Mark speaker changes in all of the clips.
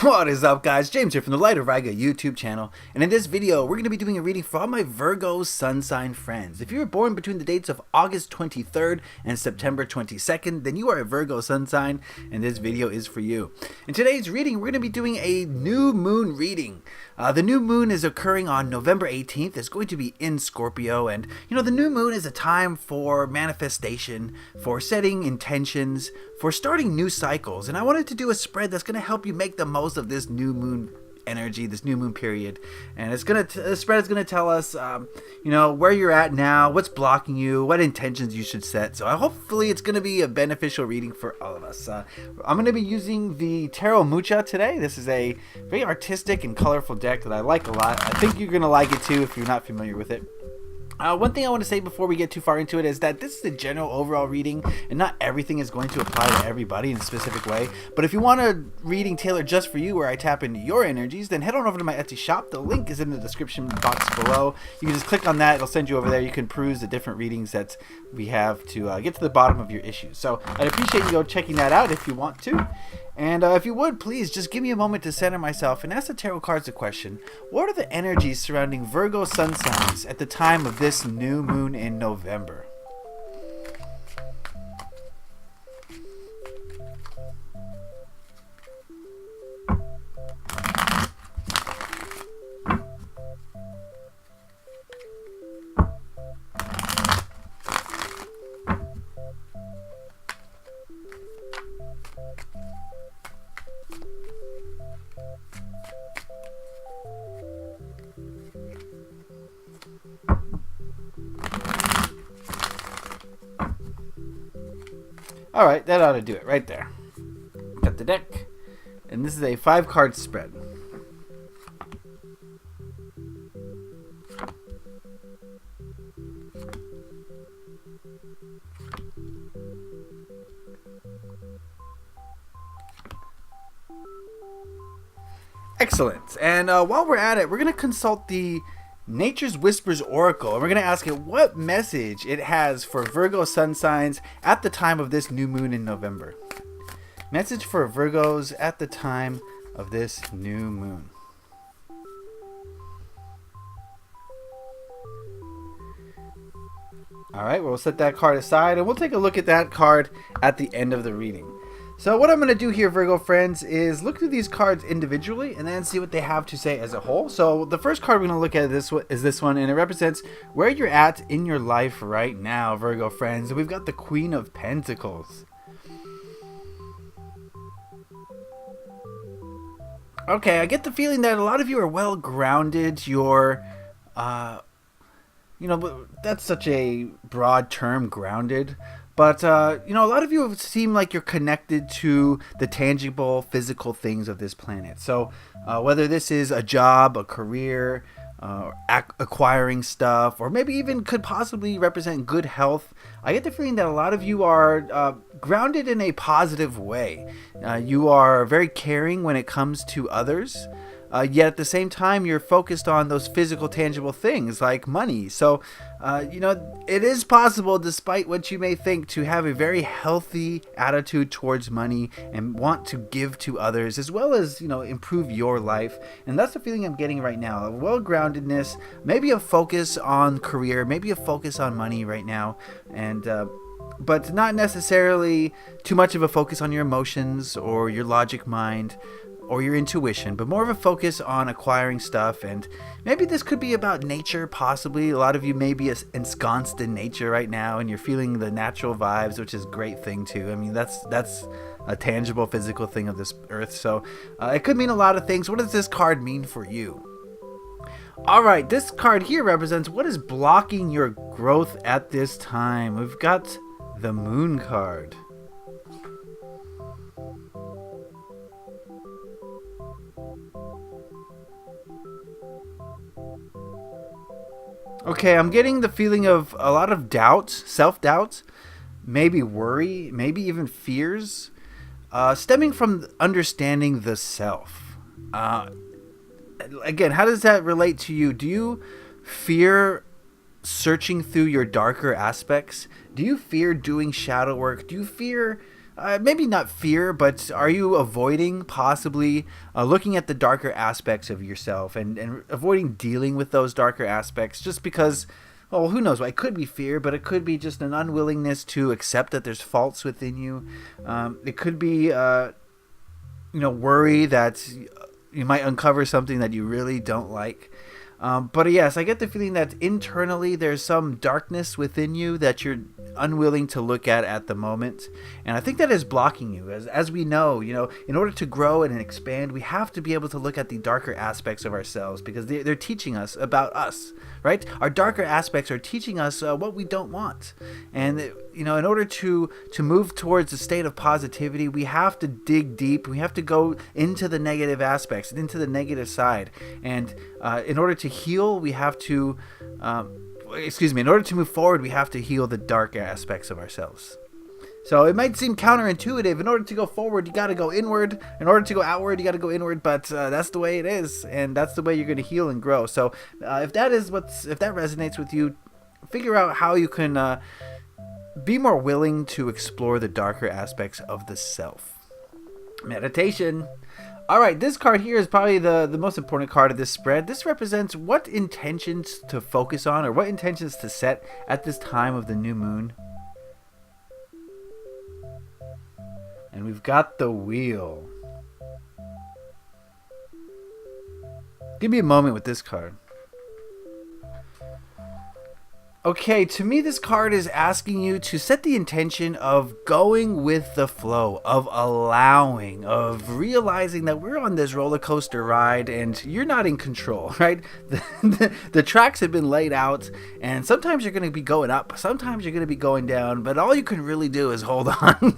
Speaker 1: What is up, guys? James here from the Light of Virgo YouTube channel, and in this video we're going to be doing a reading for all my Virgo sun sign friends. If you were born between the dates of August 23rd and September 22nd, then you are a Virgo sun sign, and this video is for you. In today's reading, we're going to be doing a new moon reading. The new moon is occurring on November 18th. It's going to be in Scorpio, and the new moon is a time for manifestation, for setting intentions, for starting new cycles. And I wanted to do a spread that's going to help you make the most of this new moon energy, this new moon period. And the spread is going to tell us where you're at now, what's blocking you, what intentions you should set. So hopefully it's going to be a beneficial reading for all of us. I'm going to be using the Tarot Mucha today. This is a very artistic and colorful deck that I like a lot. I think you're going to like it too if you're not familiar with it. One thing I want to say before we get too far into it is that this is the general overall reading, and not everything is going to apply to everybody in a specific way. But if you want a reading tailored just for you, where I tap into your energies, then head on over to my Etsy shop. The link is in the description box below. You can just click on that. It'll send you over there. You can peruse the different readings that we have to get to the bottom of your issues. So I'd appreciate you checking that out if you want to. And if you would, please just give me a moment to center myself and ask the tarot cards a question. What are the energies surrounding Virgo sun signs at the time of this new moon in November? Alright, that ought to do it right there. Got the deck. And this is a 5-card spread. Excellent. And while we're at it, we're going to consult the Nature's Whispers Oracle, and we're going to ask it what message it has for Virgo sun signs at the time of this new moon in November. Message for Virgos at the time of this new moon. Alright, we'll set that card aside, and we'll take a look at that card at the end of the reading. So what I'm going to do here, Virgo friends, is look through these cards individually and then see what they have to say as a whole. So the first card we're going to look at is this one, and it represents where you're at in your life right now, Virgo friends. And we've got the Queen of Pentacles. Okay, I get the feeling that a lot of you are well grounded. You're, that's such a broad term, grounded. But, a lot of you seem like you're connected to the tangible, physical things of this planet. So, whether this is a job, a career, acquiring stuff, or maybe even could possibly represent good health, I get the feeling that a lot of you are grounded in a positive way. You are very caring when it comes to others. Yet at the same time, you're focused on those physical, tangible things like money. So, it is possible, despite what you may think, to have a very healthy attitude towards money and want to give to others, as well as, improve your life. And that's the feeling I'm getting right now. A well-groundedness, maybe a focus on career, maybe a focus on money right now. And, but not necessarily too much of a focus on your emotions or your logic mind or your intuition, but more of a focus on acquiring stuff. And maybe this could be about nature, possibly. A lot of you may be ensconced in nature right now, and you're feeling the natural vibes, which is a great thing too. I mean, that's a tangible, physical thing of this earth. So it could mean a lot of things. What does this card mean for you? All right, this card here represents what is blocking your growth at this time. We've got the Moon card. Okay, I'm getting the feeling of a lot of doubt, self-doubt, maybe worry, maybe even fears, stemming from understanding the self. Again, how does that relate to you? Do you fear searching through your darker aspects? Do you fear doing shadow work? Do you fear maybe not fear, but are you avoiding possibly looking at the darker aspects of yourself and avoiding dealing with those darker aspects just because, well, who knows? It could be fear, but it could be just an unwillingness to accept that there's faults within you. It could be, worry that you might uncover something that you really don't like. But yes, I get the feeling that internally there's some darkness within you that you're unwilling to look at the moment. And I think that is blocking you. As we know, in order to grow and expand, we have to be able to look at the darker aspects of ourselves because they're teaching us about us, right? Our darker aspects are teaching us what we don't want. And, in order to move towards a state of positivity, we have to dig deep. We have to go into the negative aspects, into the negative side. And in order to heal, we have to, in order to move forward, we have to heal the dark aspects of ourselves. So it might seem counterintuitive. In order to go forward, you got to go inward. In order to go outward, you got to go inward. But that's the way it is, and that's the way you're going to heal and grow. So if that resonates with you, figure out how you can be more willing to explore the darker aspects of the self. Meditation. All right, this card here is probably the most important card of this spread. This represents what intentions to focus on or what intentions to set at this time of the new moon. And we've got the wheel. Give me a moment with this card. Okay, to me this card is asking you to set the intention of going with the flow, of allowing, of realizing that we're on this roller coaster ride and you're not in control, right? The tracks have been laid out and sometimes you're going to be going up, sometimes you're going to be going down, but all you can really do is hold on.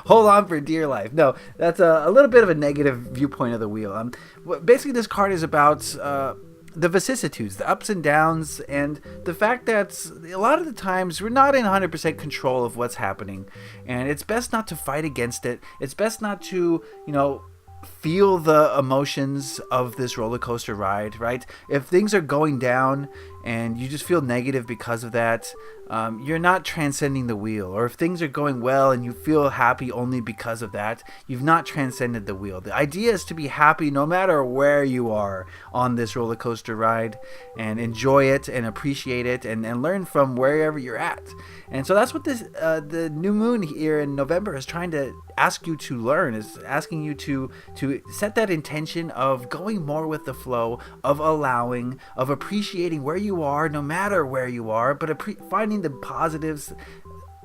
Speaker 1: Hold on for dear life. No, that's a little bit of a negative viewpoint of the wheel. Basically this card is about the vicissitudes, the ups and downs, and the fact that a lot of the times we're not in 100% control of what's happening. And it's best not to fight against it. It's best not to, feel the emotions of this roller coaster ride, right? If things are going down and you just feel negative because of that, you're not transcending the wheel. Or if things are going well and you feel happy only because of that, you've not transcended the wheel. The idea is to be happy no matter where you are on this roller coaster ride and enjoy it and appreciate it and learn from wherever you're at. And so that's what the new moon here in November is trying to ask you to learn, is asking you to set that intention of going more with the flow, of allowing, of appreciating where you are no matter where you are, but finding the positives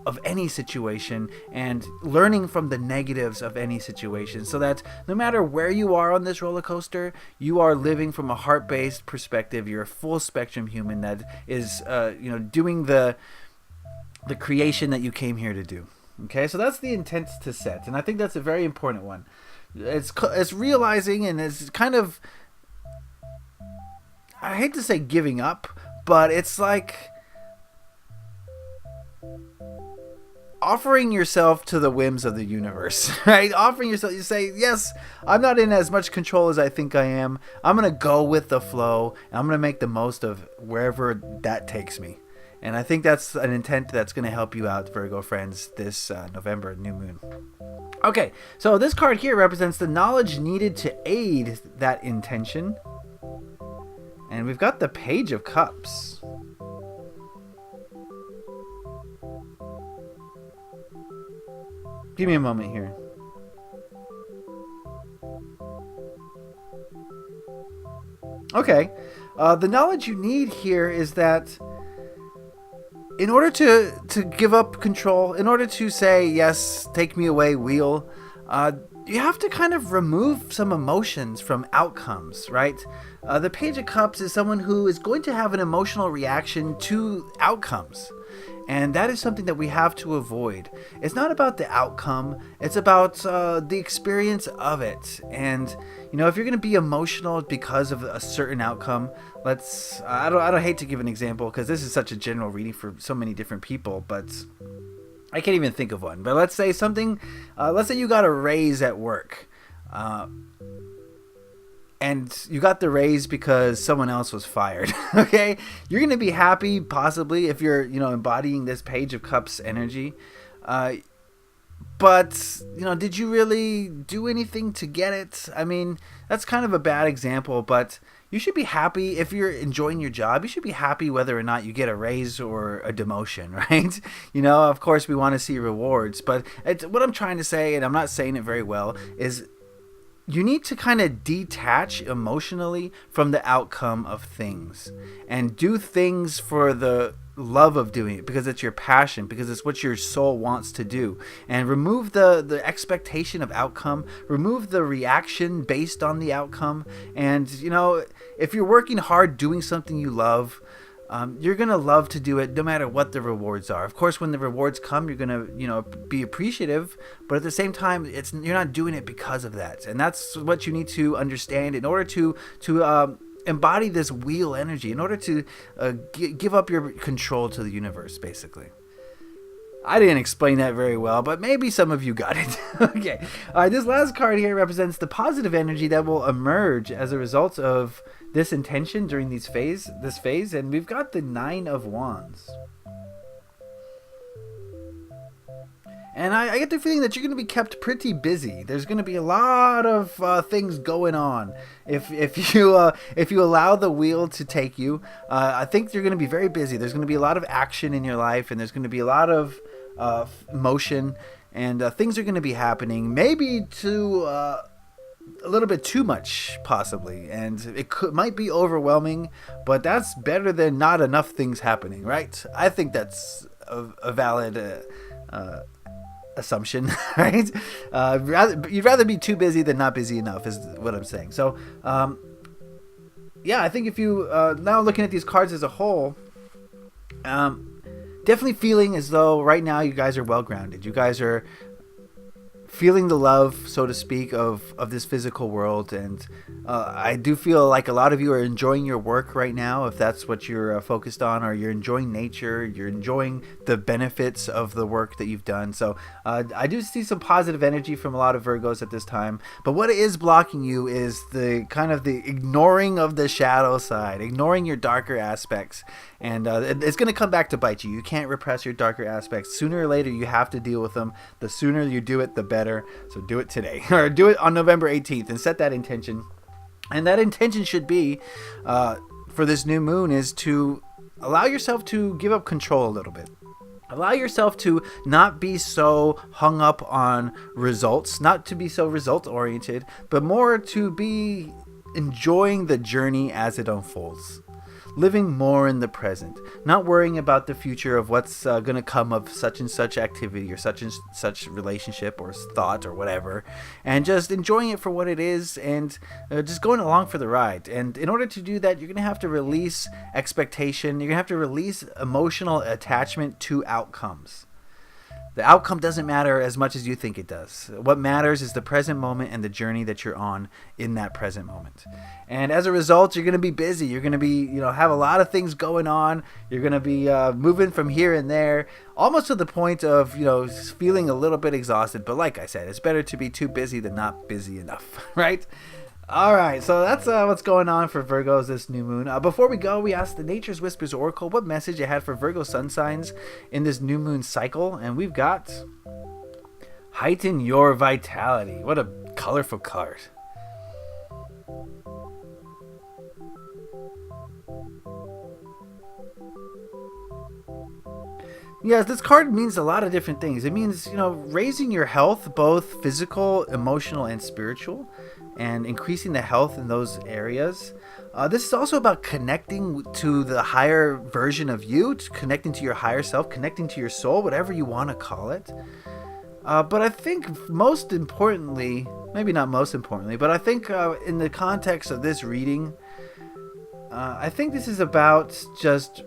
Speaker 1: of any situation and learning from the negatives of any situation, so that no matter where you are on this roller coaster, you are living from a heart-based perspective. You're a full spectrum human that is doing the creation that you came here to do. Okay, so that's the intent to set, and I think that's a very important one. It's realizing, and it's kind of, I hate to say giving up, but it's like offering yourself to the whims of the universe, right? Offering yourself, you say, yes, I'm not in as much control as I think I am. I'm going to go with the flow, and I'm going to make the most of wherever that takes me. And I think that's an intent that's going to help you out, Virgo friends, this November new moon. Okay, so this card here represents the knowledge needed to aid that intention. And we've got the Page of Cups. Give me a moment here. Okay, the knowledge you need here is that in order to give up control, in order to say, yes, take me away, wheel, you have to kind of remove some emotions from outcomes, right? The Page of Cups is someone who is going to have an emotional reaction to outcomes. And that is something that we have to avoid. It's not about the outcome. It's about the experience of it. And, if you're going to be emotional because of a certain outcome, I don't hate to give an example because this is such a general reading for so many different people, but I can't even think of one. But let's say you got a raise at work. And you got the raise because someone else was fired, okay? You're going to be happy, possibly, if you're, embodying this Page of Cups energy. But, did you really do anything to get it? I mean, that's kind of a bad example, but you should be happy if you're enjoying your job. You should be happy whether or not you get a raise or a demotion, right? Of course, we want to see rewards, but what I'm trying to say, and I'm not saying it very well, is you need to kind of detach emotionally from the outcome of things and do things for the love of doing it, because it's your passion, because it's what your soul wants to do, and remove the expectation of outcome, remove the reaction based on the outcome. And if you're working hard doing something you love, you're gonna love to do it no matter what the rewards are. Of course, when the rewards come, you're gonna be appreciative, but at the same time, you're not doing it because of that. And that's what you need to understand in order to embody this wheel energy, in order to give up your control to the universe, basically. I didn't explain that very well, but maybe some of you got it. Okay. All right, this last card here represents the positive energy that will emerge as a result of this intention during this phase, and we've got the 9 of Wands. And I get the feeling that you're going to be kept pretty busy. There's going to be a lot of things going on if you allow the wheel to take you. I think you're going to be very busy. There's going to be a lot of action in your life, and there's going to be a lot of motion, and things are going to be happening. Maybe to a little bit too much, possibly, and might be overwhelming, but that's better than not enough things happening, right? I think that's a valid assumption, right? You'd rather be too busy than not busy enough, is what I'm saying. So, I think if you now looking at these cards as a whole, definitely feeling as though right now you guys are well grounded. You guys are feeling the love, so to speak, of this physical world, and I do feel like a lot of you are enjoying your work right now, if that's what you're focused on, or you're enjoying nature, you're enjoying the benefits of the work that you've done. So I do see some positive energy from a lot of Virgos at this time, but what is blocking you is the kind of the ignoring of the shadow side, ignoring your darker aspects, and it's going to come back to bite you. You can't repress your darker aspects. Sooner or later, you have to deal with them. The sooner you do it, the better. So do it today, or do it on November 18th, and set that intention. And that intention should be, for this new moon, is to allow yourself to give up control a little bit. Allow yourself to not be so hung up on results, not to be so result oriented, but more to be enjoying the journey as it unfolds. Living more in the present, not worrying about the future of what's going to come of such and such activity or such and such relationship or thought or whatever, and just enjoying it for what it is, and just going along for the ride. And in order to do that, you're going to have to release expectation. You're going to have to release emotional attachment to outcomes. The outcome doesn't matter as much as you think it does. What matters is the present moment and the journey that you're on in that present moment. And as a result, you're going to be busy. You're going to be, have a lot of things going on. You're going to be moving from here and there, almost to the point of, feeling a little bit exhausted. But like I said, it's better to be too busy than not busy enough, right? All right, so that's what's going on for Virgos this new moon. Before we go, we asked the Nature's Whispers Oracle what message it had for Virgo sun signs in this new moon cycle, and we've got heighten your vitality. What a colorful card. Yes, this card means a lot of different things. It means, raising your health, both physical, emotional, and spiritual, and increasing the health in those areas. This is also about connecting to the higher version of you, connecting to your higher self, connecting to your soul, whatever you want to call it. But I think most importantly, maybe not most importantly, but I think in the context of this reading, I think this is about just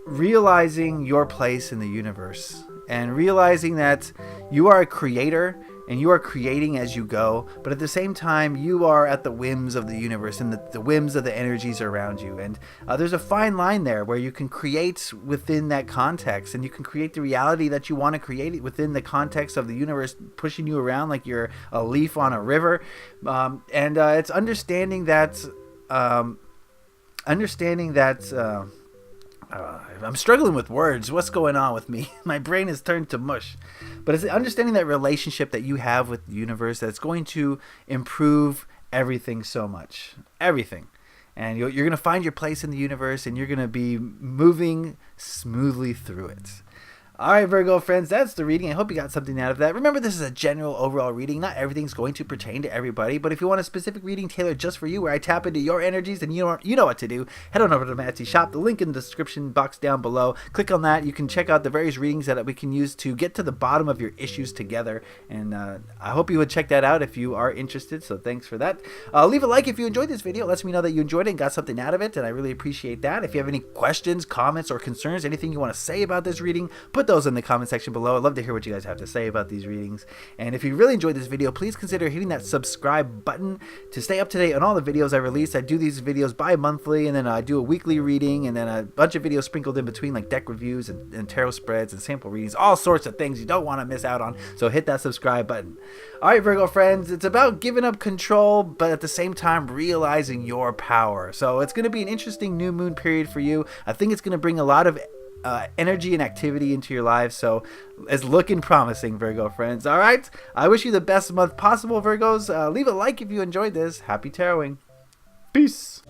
Speaker 1: realizing your place in the universe and realizing that you are a creator and you are creating as you go, but at the same time you are at the whims of the universe and the whims of the energies around you. And there's a fine line there where you can create within that context, and you can create the reality that you want to create within the context of the universe pushing you around like you're a leaf on a river. It's understanding that I'm struggling with words. What's going on with me? My brain is turned to mush. But it's understanding that relationship that you have with the universe that's going to improve everything so much. Everything. And you're going to find your place in the universe, and you're going to be moving smoothly through it. All right, Virgo friends, that's the reading. I hope you got something out of that. Remember, this is a general overall reading. Not everything's going to pertain to everybody, but if you want a specific reading tailored just for you, where I tap into your energies, then you know what to do. Head on over to my Etsy shop. The link in the description box down below. Click on that. You can check out the various readings that we can use to get to the bottom of your issues together. And I hope you would check that out if you are interested. So thanks for that. Leave a like if you enjoyed this video. It lets me know that you enjoyed it and got something out of it, and I really appreciate that. If you have any questions, comments, or concerns, anything you want to say about this reading, put those in the comment section below. I'd love to hear what you guys have to say about these readings. And if you really enjoyed this video, please consider hitting that subscribe button to stay up to date on all the videos I release. I do these videos bi-monthly, and then I do a weekly reading, and then a bunch of videos sprinkled in between, like deck reviews and tarot spreads and sample readings, all sorts of things you don't want to miss out on. So hit that subscribe button. All right, Virgo friends, it's about giving up control, but at the same time realizing your power. So it's going to be an interesting new moon period for you. I think it's going to bring a lot of energy and activity into your lives, so it's looking promising, Virgo friends. All right, I wish you the best month possible, Virgos. Leave a like if you enjoyed this. Happy taroting. Peace.